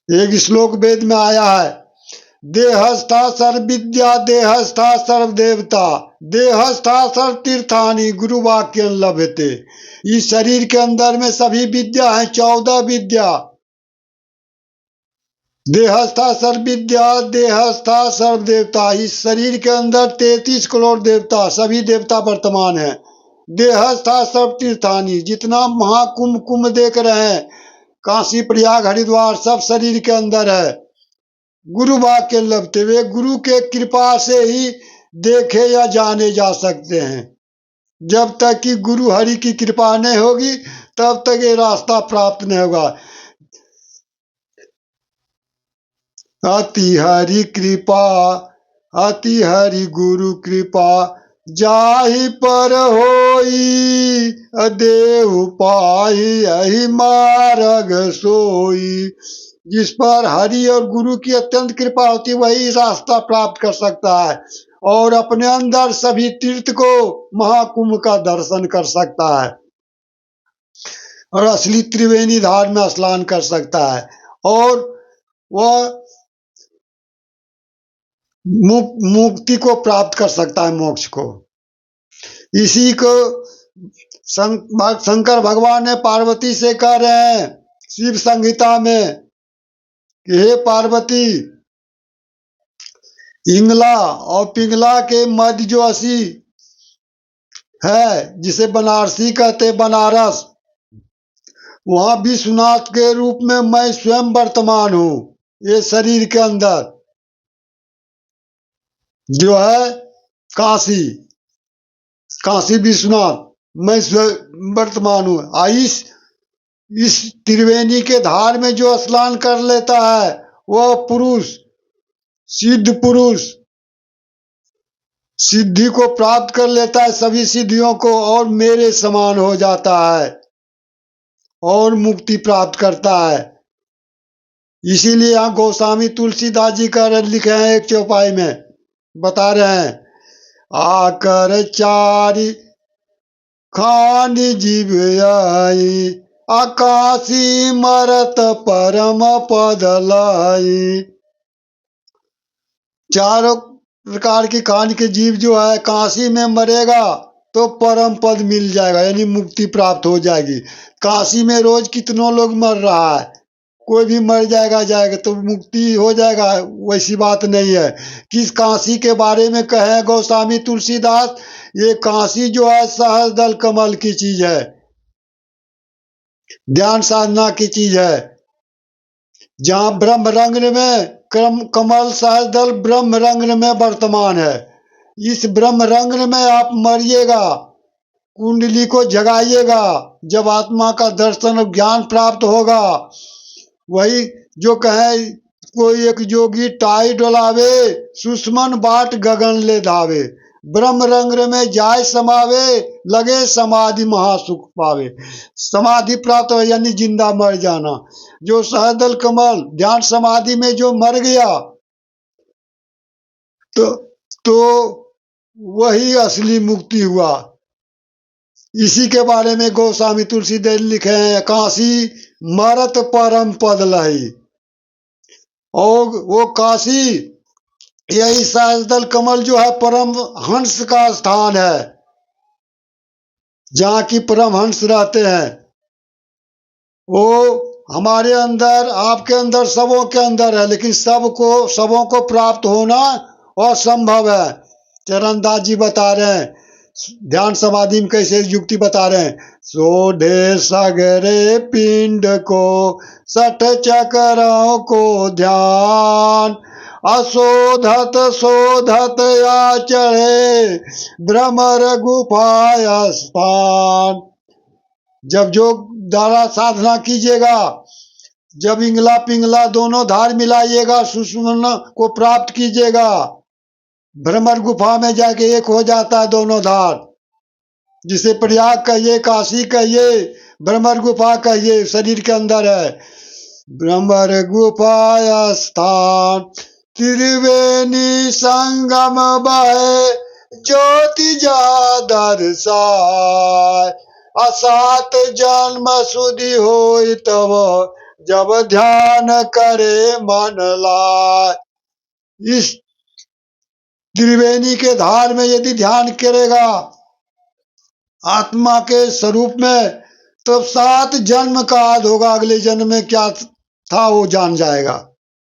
एक श्लोक वेद में आया है, देहस्था सर्व विद्या देहस्था सर्व देवता देहस्था सर्व तीर्थानि गुरु वाक्य लभते। इस शरीर के अंदर में सभी विद्या है, 14 विद्या। देहस्था सर्व विद्या देहस्था सर्व देवता, इस शरीर के अंदर 33 करोड़ देवता, सभी देवता वर्तमान है। देहस्था सर्व तीर्थानि, जितना महाकुंभ कुंभ देख रहे हैं, काशी प्रयाग हरिद्वार सब शरीर के अंदर है। गुरु वाक्य लभते, वे गुरु के कृपा से ही देखे या जाने जा सकते हैं। जब तक कि गुरु हरि की कृपा नहीं होगी तब तक ये रास्ता प्राप्त नहीं होगा। अति हरि कृपा अति हरि गुरु कृपा जाहि पर होई, देहु पाहि अहि मार्ग सोई। जिस पर हरि और गुरु की अत्यंत कृपा होती है वही रास्ता प्राप्त कर सकता है और अपने अंदर सभी तीर्थ को महाकुंभ का दर्शन कर सकता है और असली त्रिवेणी धार में स्नान कर सकता है और वह मुक्ति को प्राप्त कर सकता है, मोक्ष को। इसी को शंकर भगवान ने पार्वती से कह रहे हैं शिव संहिता में कि हे पार्वती, इंगला और पिंगला के मध्य जो असी है, जिसे बनारसी कहते, बनारस, वहां विश्वनाथ के रूप में मैं स्वयं वर्तमान हूं। ये शरीर के अंदर जो है काशी, काशी विश्वनाथ, मैं स्वयं वर्तमान हूं। इस त्रिवेणी के धार में जो स्नान कर लेता है वह पुरुष, सिद्ध पुरुष, सिद्धि को प्राप्त कर लेता है, सभी सिद्धियों को, और मेरे समान हो जाता है और मुक्ति प्राप्त करता है। इसीलिए यहाँ गोस्वामी तुलसीदास जी का लिखे हैं एक चौपाई में, बता रहे हैं, आकर चारि खान जीव आई, आकाशी मरत परम पद लाई। चारों प्रकार की खान के जीव जो है काशी में मरेगा तो परम पद मिल जाएगा, यानी मुक्ति प्राप्त हो जाएगी। काशी में रोज कितनों लोग मर रहा है, कोई भी मर जाएगा तो मुक्ति हो जाएगा, वैसी बात नहीं है। किस काशी के बारे में कहे गोस्वामी तुलसीदास, ये काशी जो है सहस्रदल कमल की चीज है, ध्यान साधना की चीज है। जहां ब्रह्म रंग में कमल सहस्रदल ब्रह्म रंग में वर्तमान है। इस ब्रह्म रंग में आप मरिएगा, कुंडली को जगाइएगा, जब आत्मा का दर्शन और ज्ञान प्राप्त होगा। वही जो कहे कोई एक जोगी टाई डोलावे, सुषमन बाट गगन ले धावे, ब्रह्म रंग में जाय समावे, लगे समाधि महासुख पावे। समाधि प्राप्त हो यानी जिंदा मर जाना। जो सहस्रदल कमल ध्यान समाधि में जो मर गया तो वही असली मुक्ति हुआ। इसी के बारे में गोस्वामी तुलसीदास लिखे हैं, काशी मरत परम पद लही। और वो काशी, यही सहस्रदल कमल जो है परम हंस का स्थान है, जहाँ की परम हंस रहते हैं। वो हमारे अंदर, आपके अंदर, सबों के अंदर है, लेकिन सबों को प्राप्त होना असंभव है। चरणदास जी बता रहे हैं ध्यान समाधि में कैसे युक्ति बता रहे हैं, सोढ़े सगरे पिंड को 60 चक्रों को ध्यान, अशोधत शोधत या चढ़े भ्रमर गुफा स्थान। जब जो द्वारा साधना कीजिएगा, जब इंगला पिंगला दोनों धार मिलाइएगा, सुषुम्ना को प्राप्त कीजिएगा, भ्रमर गुफा में जाके एक हो जाता है दोनों धार, जिसे प्रयाग कहिए, काशी कहिए, भ्रमर गुफा कहिए, शरीर के अंदर है। भ्रमर गुफा स्थान त्रिवेणी संगम बहे, ज्योति जा दर्शाय, असात जन्म सुधि होई तब जब ध्यान करे मन लाए। इस त्रिवेणी के धार में यदि ध्यान करेगा आत्मा के स्वरूप में, तो 7 जन्म का याद होगा, अगले जन्म में क्या था वो जान जाएगा।